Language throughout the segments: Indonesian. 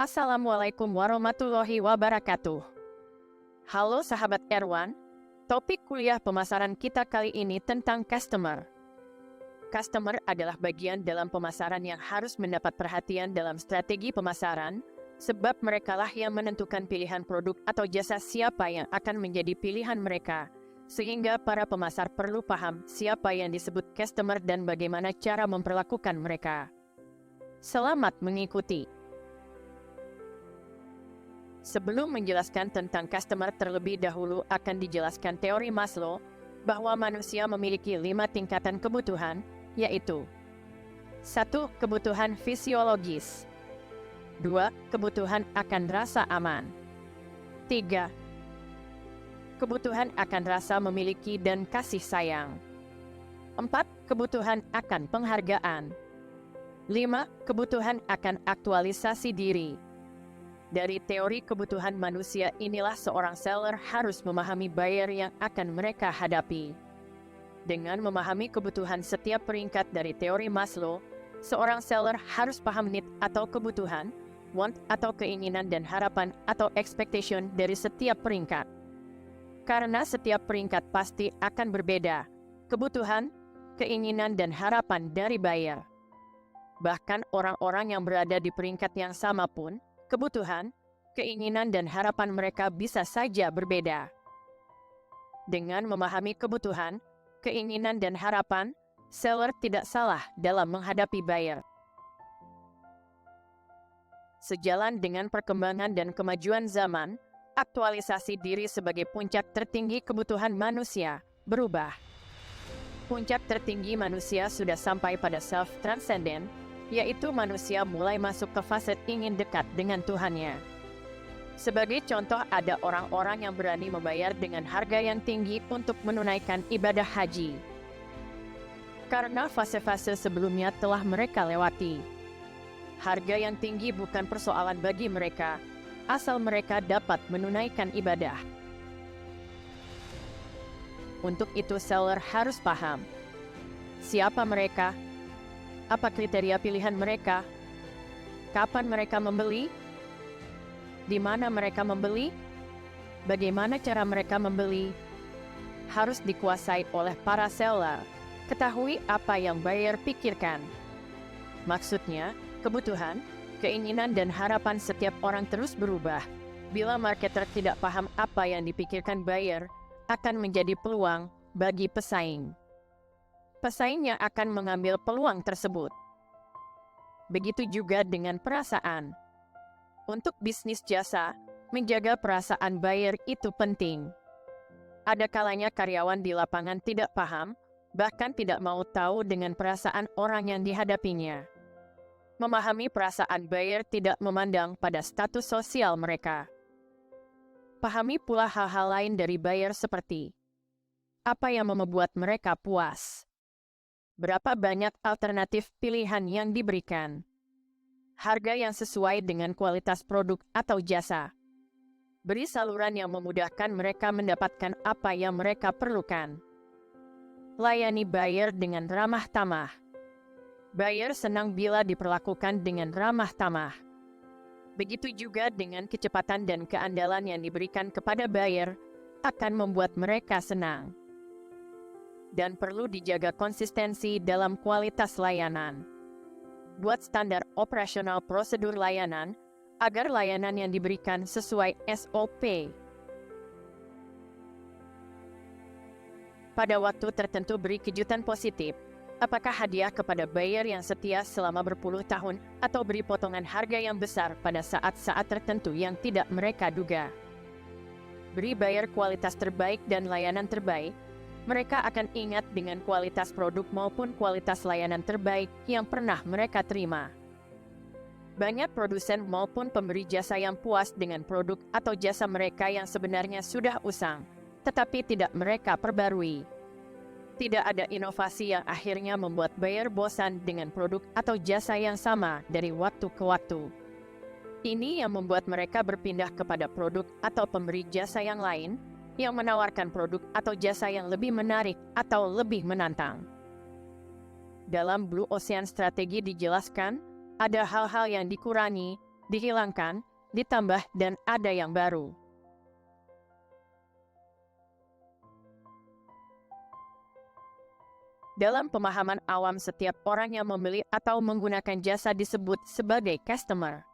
Assalamualaikum warahmatullahi wabarakatuh. Halo sahabat Erwan, topik kuliah pemasaran kita kali ini tentang customer. Customer adalah bagian dalam pemasaran yang harus mendapat perhatian dalam strategi pemasaran, sebab merekalah yang menentukan pilihan produk atau jasa siapa yang akan menjadi pilihan mereka, sehingga para pemasar perlu paham siapa yang disebut customer dan bagaimana cara memperlakukan mereka. Selamat mengikuti. Sebelum menjelaskan tentang customer terlebih dahulu akan dijelaskan teori Maslow, bahwa manusia memiliki 5 tingkatan kebutuhan, yaitu 1. Kebutuhan fisiologis 2. Kebutuhan akan rasa aman 3. Kebutuhan akan rasa memiliki dan kasih sayang 4. Kebutuhan akan penghargaan 5. Kebutuhan akan aktualisasi diri. Dari teori kebutuhan manusia inilah seorang seller harus memahami buyer yang akan mereka hadapi. Dengan memahami kebutuhan setiap peringkat dari teori Maslow, seorang seller harus paham need atau kebutuhan, want atau keinginan dan harapan atau expectation dari setiap peringkat. Karena setiap peringkat pasti akan berbeda, kebutuhan, keinginan dan harapan dari buyer. Bahkan orang-orang yang berada di peringkat yang sama pun, kebutuhan, keinginan dan harapan mereka bisa saja berbeda. Dengan memahami kebutuhan, keinginan dan harapan, seller tidak salah dalam menghadapi buyer. Sejalan dengan perkembangan dan kemajuan zaman, aktualisasi diri sebagai puncak tertinggi kebutuhan manusia berubah. Puncak tertinggi manusia sudah sampai pada self-transcendent, yaitu manusia mulai masuk ke fase ingin dekat dengan Tuhannya. Sebagai contoh ada orang-orang yang berani membayar dengan harga yang tinggi untuk menunaikan ibadah haji. Karena fase-fase sebelumnya telah mereka lewati. Harga yang tinggi bukan persoalan bagi mereka, asal mereka dapat menunaikan ibadah. Untuk itu seller harus paham siapa mereka, apa kriteria pilihan mereka, kapan mereka membeli, di mana mereka membeli, bagaimana cara mereka membeli, harus dikuasai oleh para seller. Ketahui apa yang buyer pikirkan. Maksudnya, kebutuhan, keinginan dan harapan setiap orang terus berubah. Bila marketer tidak paham apa yang dipikirkan buyer, akan menjadi peluang bagi pesaing. Pesaingnya akan mengambil peluang tersebut. Begitu juga dengan perasaan. Untuk bisnis jasa, menjaga perasaan buyer itu penting. Ada kalanya karyawan di lapangan tidak paham, bahkan tidak mau tahu dengan perasaan orang yang dihadapinya. Memahami perasaan buyer tidak memandang pada status sosial mereka. Pahami pula hal-hal lain dari buyer seperti apa yang membuat mereka puas. Berapa banyak alternatif pilihan yang diberikan. Harga yang sesuai dengan kualitas produk atau jasa. Beri saluran yang memudahkan mereka mendapatkan apa yang mereka perlukan. Layani buyer dengan ramah tamah. Buyer senang bila diperlakukan dengan ramah tamah. Begitu juga dengan kecepatan dan keandalan yang diberikan kepada buyer, akan membuat mereka senang. Dan perlu dijaga konsistensi dalam kualitas layanan. Buat standar operasional prosedur layanan, agar layanan yang diberikan sesuai SOP. Pada waktu tertentu beri kejutan positif, apakah hadiah kepada buyer yang setia selama berpuluh tahun, atau beri potongan harga yang besar pada saat-saat tertentu yang tidak mereka duga. Beri buyer kualitas terbaik dan layanan terbaik, mereka akan ingat dengan kualitas produk maupun kualitas layanan terbaik yang pernah mereka terima. Banyak produsen maupun pemberi jasa yang puas dengan produk atau jasa mereka yang sebenarnya sudah usang, tetapi tidak mereka perbarui. Tidak ada inovasi yang akhirnya membuat buyer bosan dengan produk atau jasa yang sama dari waktu ke waktu. Ini yang membuat mereka berpindah kepada produk atau pemberi jasa yang lain, yang menawarkan produk atau jasa yang lebih menarik atau lebih menantang. Dalam Blue Ocean Strategi dijelaskan, ada hal-hal yang dikurangi, dihilangkan, ditambah, dan ada yang baru. Dalam pemahaman awam, setiap orang yang membeli atau menggunakan jasa disebut sebagai customer.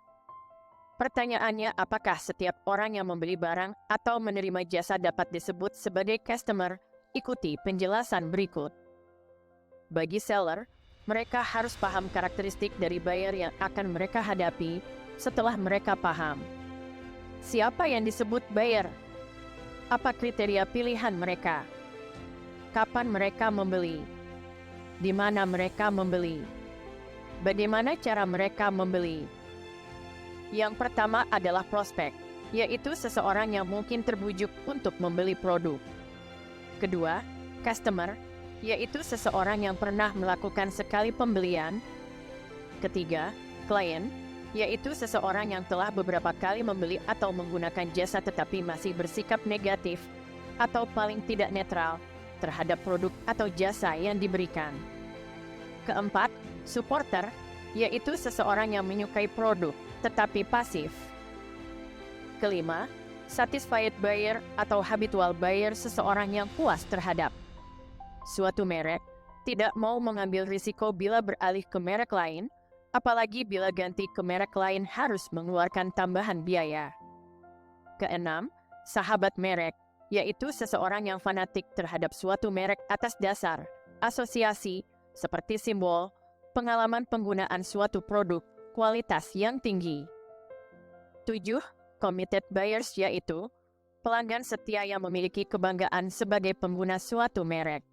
Pertanyaannya, apakah setiap orang yang membeli barang atau menerima jasa dapat disebut sebagai customer? Ikuti penjelasan berikut. Bagi seller, mereka harus paham karakteristik dari buyer yang akan mereka hadapi. Setelah mereka paham siapa yang disebut buyer, apa kriteria pilihan mereka, kapan mereka membeli, di mana mereka membeli, bagaimana cara mereka membeli. Yang pertama adalah prospek, yaitu seseorang yang mungkin terbujuk untuk membeli produk. Kedua, customer, yaitu seseorang yang pernah melakukan sekali pembelian. Ketiga, klien, yaitu seseorang yang telah beberapa kali membeli atau menggunakan jasa tetapi masih bersikap negatif atau paling tidak netral terhadap produk atau jasa yang diberikan. Keempat, supporter, yaitu seseorang yang menyukai produk tetapi pasif. Kelima, satisfied buyer atau habitual buyer, seseorang yang puas terhadap suatu merek, tidak mau mengambil risiko bila beralih ke merek lain, apalagi bila ganti ke merek lain harus mengeluarkan tambahan biaya. Keenam, sahabat merek, yaitu seseorang yang fanatik terhadap suatu merek atas dasar asosiasi, seperti simbol, pengalaman penggunaan suatu produk, kualitas yang tinggi. 7. Committed buyers, yaitu pelanggan setia yang memiliki kebanggaan sebagai pengguna suatu merek.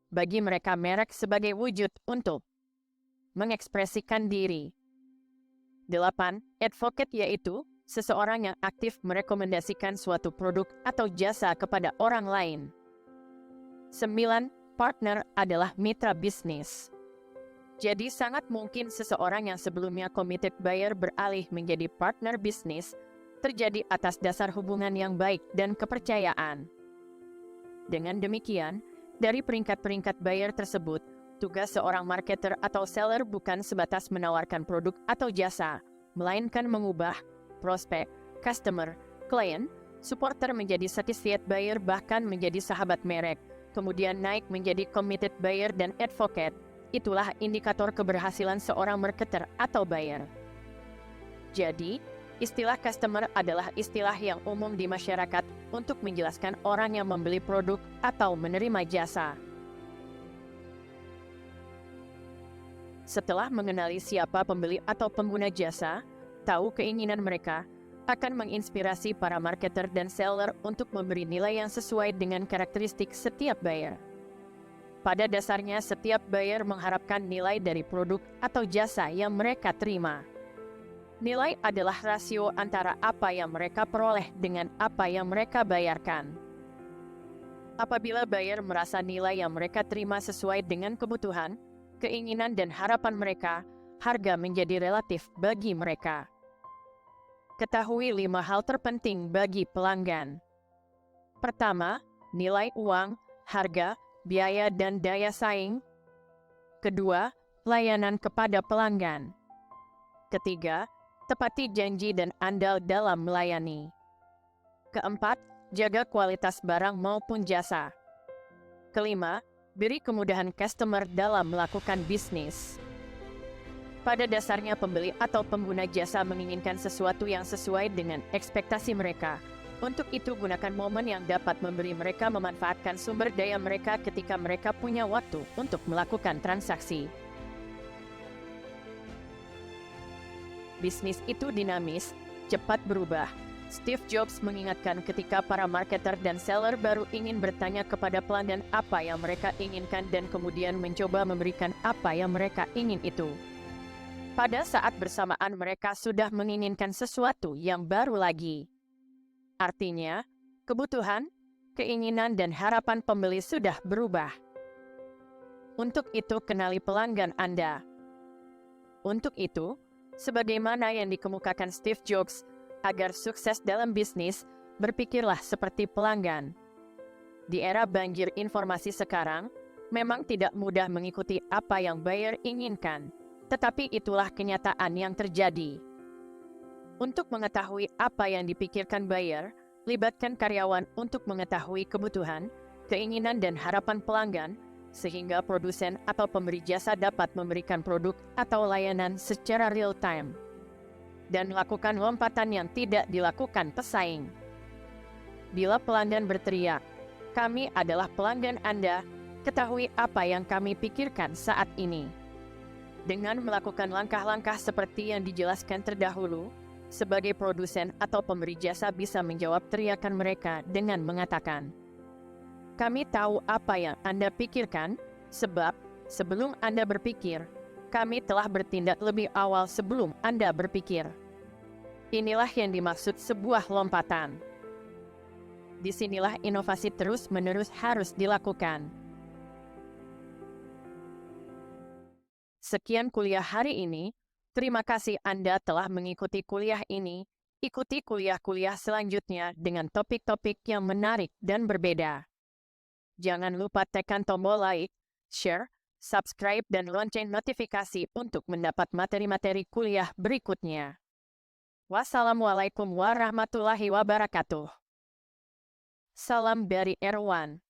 Bagi mereka, merek sebagai wujud untuk mengekspresikan diri. 8. Advocate, yaitu seseorang yang aktif merekomendasikan suatu produk atau jasa kepada orang lain. 9. Partner adalah mitra bisnis. Jadi sangat mungkin seseorang yang sebelumnya committed buyer beralih menjadi partner bisnis, terjadi atas dasar hubungan yang baik dan kepercayaan. Dengan demikian, dari peringkat-peringkat buyer tersebut, tugas seorang marketer atau seller bukan sebatas menawarkan produk atau jasa, melainkan mengubah prospek, customer, klien, supporter menjadi satisfied buyer, bahkan menjadi sahabat merek, kemudian naik menjadi committed buyer dan advocate. Itulah indikator keberhasilan seorang marketer atau buyer. Jadi, istilah customer adalah istilah yang umum di masyarakat untuk menjelaskan orang yang membeli produk atau menerima jasa. Setelah mengenali siapa pembeli atau pengguna jasa, tahu keinginan mereka, akan menginspirasi para marketer dan seller untuk memberi nilai yang sesuai dengan karakteristik setiap buyer. Pada dasarnya, setiap buyer mengharapkan nilai dari produk atau jasa yang mereka terima. Nilai adalah rasio antara apa yang mereka peroleh dengan apa yang mereka bayarkan. Apabila buyer merasa nilai yang mereka terima sesuai dengan kebutuhan, keinginan dan harapan mereka, harga menjadi relatif bagi mereka. Ketahui 5 hal terpenting bagi pelanggan. Pertama, nilai uang, harga, biaya dan daya saing. Kedua, layanan kepada pelanggan. Ketiga, tepati janji dan andal dalam melayani. Keempat, jaga kualitas barang maupun jasa. Kelima, beri kemudahan customer dalam melakukan bisnis. Pada dasarnya, pembeli atau pengguna jasa menginginkan sesuatu yang sesuai dengan ekspektasi mereka. Untuk itu, gunakan momen yang dapat memberi mereka memanfaatkan sumber daya mereka ketika mereka punya waktu untuk melakukan transaksi. Bisnis itu dinamis, cepat berubah. Steve Jobs mengingatkan ketika para marketer dan seller baru ingin bertanya kepada pelanggan apa yang mereka inginkan dan kemudian mencoba memberikan apa yang mereka ingin itu. Pada saat bersamaan mereka sudah menginginkan sesuatu yang baru lagi. Artinya, kebutuhan, keinginan dan harapan pembeli sudah berubah. Untuk itu, kenali pelanggan Anda. Untuk itu, sebagaimana yang dikemukakan Steve Jobs, agar sukses dalam bisnis, berpikirlah seperti pelanggan. Di era banjir informasi sekarang, memang tidak mudah mengikuti apa yang buyer inginkan, tetapi itulah kenyataan yang terjadi. Untuk mengetahui apa yang dipikirkan buyer, libatkan karyawan untuk mengetahui kebutuhan, keinginan dan harapan pelanggan, sehingga produsen atau pemberi jasa dapat memberikan produk atau layanan secara real-time. Dan lakukan lompatan yang tidak dilakukan pesaing. Bila pelanggan berteriak, "Kami adalah pelanggan Anda," ketahui apa yang kami pikirkan saat ini. Dengan melakukan langkah-langkah seperti yang dijelaskan terdahulu, sebagai produsen atau pemberi jasa bisa menjawab teriakan mereka dengan mengatakan, "Kami tahu apa yang Anda pikirkan, sebab sebelum Anda berpikir, kami telah bertindak lebih awal sebelum Anda berpikir." Inilah yang dimaksud sebuah lompatan. Disinilah inovasi terus-menerus harus dilakukan. Sekian kuliah hari ini. Terima kasih Anda telah mengikuti kuliah ini. Ikuti kuliah-kuliah selanjutnya dengan topik-topik yang menarik dan berbeda. Jangan lupa tekan tombol like, share, subscribe, dan lonceng notifikasi untuk mendapat materi-materi kuliah berikutnya. Wassalamualaikum warahmatullahi wabarakatuh. Salam dari Erwan.